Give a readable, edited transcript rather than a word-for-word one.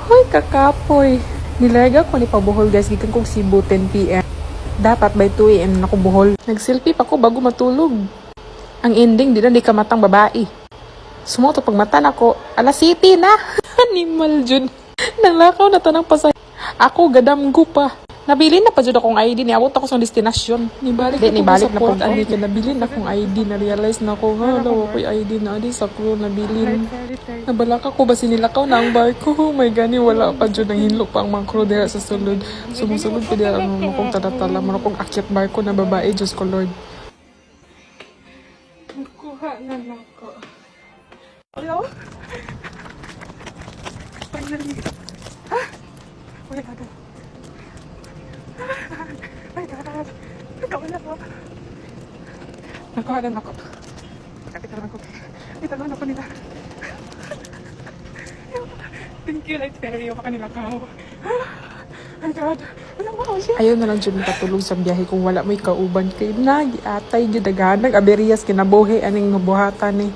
Hoy, kakapoy. Nilarga ko ni pabuhol guys, gikan kong Cebu 10 p.m. Dapat by 2 a.m. na ko buhol. Nagselfie pa ko bago matulog. Ang ending, di ka matang babae. Sumoto pag mata na ko, alas 7 na. Animal jud. Nalakaw na tanang pasay. Ako, gadamgo pa. Nabili na pa jud akong ID, niabot ako sa destinasyon. Nibalik na po. Ani ka nabili na akong ID, na-realize na ako, halaw ako'y ID na adi sa crew nabili. Nabalaka ko ba sinilakaw na ang barko? Oh my gani, wala pa jud nang hinlo pa ang mga crew dira sa sulod. Sumusulod pa dira ang akong tadatala, mo akong akyat barko na babae, Diyos ko Lord. Kuha na nako. Hello? Finally. Ha? Wala ka. My God. Nagkawalan ako. Nagkawalan ako. Kapitalan ako. Kapitalan ako nila. Thank you, Light Fairy. Ako kanila kao. My God. Wala mo ako siya. Ayaw na lang dyan patulog sa biyahe kung wala may kauban. Kaya na, giatay, gidagahan. Nag-aberias, kinabuhi, aning mabuhatan eh.